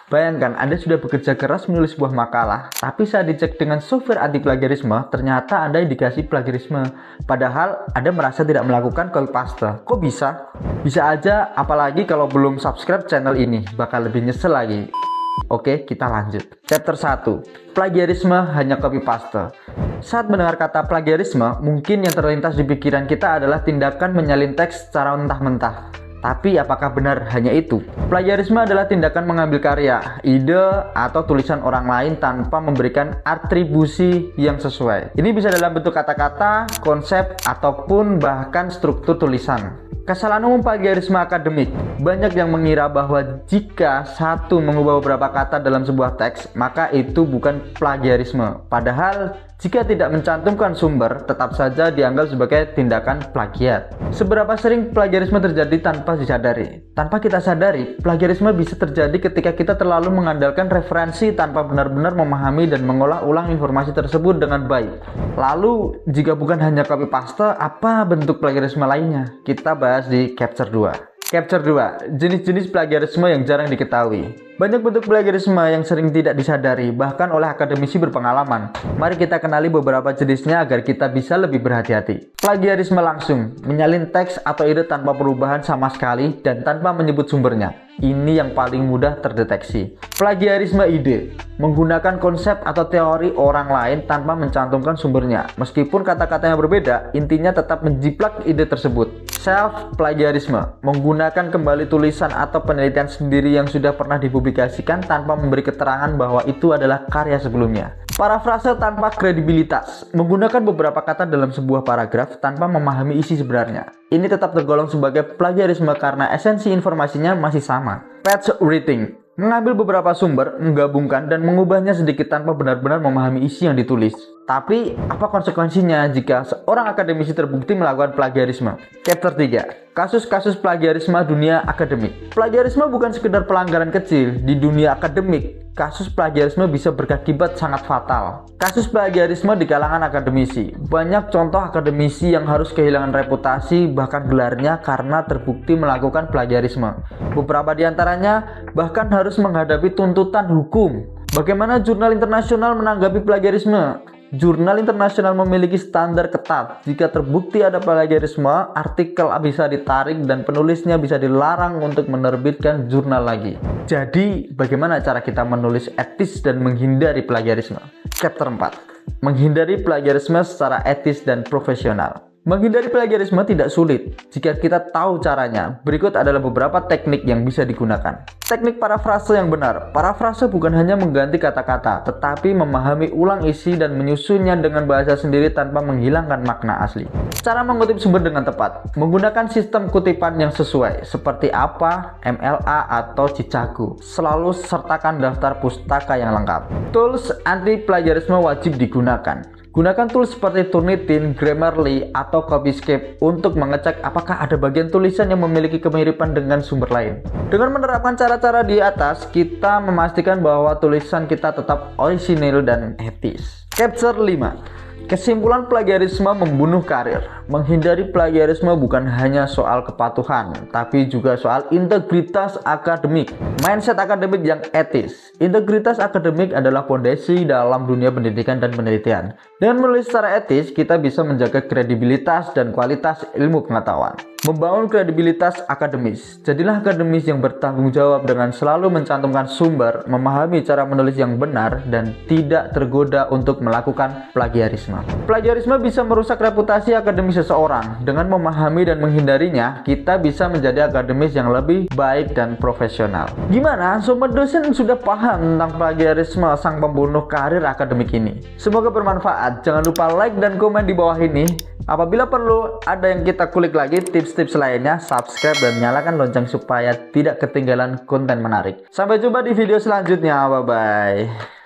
Bayangkan Anda sudah bekerja keras menulis sebuah makalah, tapi saat dicek dengan software anti plagiarisme, ternyata Anda indikasi plagiarisme. Padahal Anda merasa tidak melakukan copy paste. Kok bisa? Bisa aja, apalagi kalau belum subscribe channel ini, bakal lebih nyesel lagi. Oke, kita lanjut. Chapter 1. Plagiarisme hanya copy paste. Saat mendengar kata plagiarisme, mungkin yang terlintas di pikiran kita adalah tindakan menyalin teks secara mentah-mentah. Tapi apakah benar hanya itu? Plagiarisme adalah tindakan mengambil karya, ide, atau tulisan orang lain tanpa memberikan atribusi yang sesuai. Ini bisa dalam bentuk kata-kata, konsep, ataupun bahkan struktur tulisan. Kesalahan umum plagiarisme akademik. Banyak yang mengira bahwa jika satu mengubah beberapa kata dalam sebuah teks, maka itu bukan plagiarisme. Padahal, jika tidak mencantumkan sumber, tetap saja dianggap sebagai tindakan plagiat. Seberapa sering plagiarisme terjadi tanpa disadari? Tanpa kita sadari, plagiarisme bisa terjadi ketika kita terlalu mengandalkan referensi tanpa benar-benar memahami dan mengolah ulang informasi tersebut dengan baik. Lalu, jika bukan hanya copy paste, apa bentuk plagiarisme lainnya? Kita bahas di Chapter 2. Chapter 2. Jenis-jenis plagiarisme yang jarang diketahui. Banyak bentuk plagiarisme yang sering tidak disadari, bahkan oleh akademisi berpengalaman. Mari kita kenali beberapa jenisnya agar kita bisa lebih berhati-hati. Plagiarisme langsung, menyalin teks atau ide tanpa perubahan sama sekali dan tanpa menyebut sumbernya. Ini yang paling mudah terdeteksi. Plagiarisme ide, menggunakan konsep atau teori orang lain tanpa mencantumkan sumbernya. Meskipun kata-katanya berbeda, intinya tetap menjiplak ide tersebut. Self-plagiarisme, menggunakan kembali tulisan atau penelitian sendiri yang sudah pernah dipublikasikan tanpa memberi keterangan bahwa itu adalah karya sebelumnya. Parafrase tanpa kredibilitas, menggunakan beberapa kata dalam sebuah paragraf tanpa memahami isi sebenarnya. Ini tetap tergolong sebagai plagiarisme karena esensi informasinya masih sama. Patch reading, mengambil beberapa sumber, menggabungkan, dan mengubahnya sedikit tanpa benar-benar memahami isi yang ditulis. Tapi, apa konsekuensinya jika seorang akademisi terbukti melakukan plagiarisme? Chapter 3. Kasus-kasus plagiarisme dunia akademik. Plagiarisme bukan sekedar pelanggaran kecil. Di dunia akademik, kasus plagiarisme bisa berakibat sangat fatal. Kasus plagiarisme di kalangan akademisi. Banyak contoh akademisi yang harus kehilangan reputasi, bahkan gelarnya karena terbukti melakukan plagiarisme. Beberapa di antaranya bahkan harus menghadapi tuntutan hukum. Bagaimana jurnal internasional menanggapi plagiarisme? Jurnal internasional memiliki standar ketat. Jika terbukti ada plagiarisme, artikel bisa ditarik dan penulisnya bisa dilarang untuk menerbitkan jurnal lagi. Jadi, bagaimana cara kita menulis etis dan menghindari plagiarisme? Chapter 4. Menghindari plagiarisme secara etis dan profesional. Menghindari plagiarisme tidak sulit jika kita tahu caranya. Berikut adalah beberapa teknik yang bisa digunakan. Teknik parafrase yang benar. Parafrase bukan hanya mengganti kata-kata, tetapi memahami ulang isi dan menyusunnya dengan bahasa sendiri tanpa menghilangkan makna asli. Cara mengutip sumber dengan tepat. Menggunakan sistem kutipan yang sesuai, seperti APA, MLA, atau Cicaku. Selalu sertakan daftar pustaka yang lengkap. Tools anti plagiarisme wajib digunakan. Gunakan tools seperti Turnitin, Grammarly, atau Copyscape untuk mengecek apakah ada bagian tulisan yang memiliki kemiripan dengan sumber lain. Dengan menerapkan cara-cara di atas, kita memastikan bahwa tulisan kita tetap orisinil dan etis. Chapter 5. Kesimpulan plagiarisme membunuh karir. Menghindari plagiarisme bukan hanya soal kepatuhan, tapi juga soal integritas akademik. Mindset akademik yang etis. Integritas akademik adalah fondasi dalam dunia pendidikan dan penelitian. Dengan menulis secara etis, kita bisa menjaga kredibilitas dan kualitas ilmu pengetahuan. Membangun kredibilitas akademis. Jadilah akademis yang bertanggung jawab dengan selalu mencantumkan sumber, memahami cara menulis yang benar, dan tidak tergoda untuk melakukan plagiarisme. Plagiarisme bisa merusak reputasi akademis seseorang. Dengan memahami dan menghindarinya, kita bisa menjadi akademis yang lebih baik dan profesional. Gimana? Sobat dosen sudah paham tentang plagiarisme sang pembunuh karir akademik ini? Semoga bermanfaat. Jangan lupa like dan komen di bawah ini. Apabila perlu ada yang kita kulik lagi tips-tips lainnya, subscribe dan nyalakan lonceng supaya tidak ketinggalan konten menarik. Sampai jumpa di video selanjutnya. Bye-bye.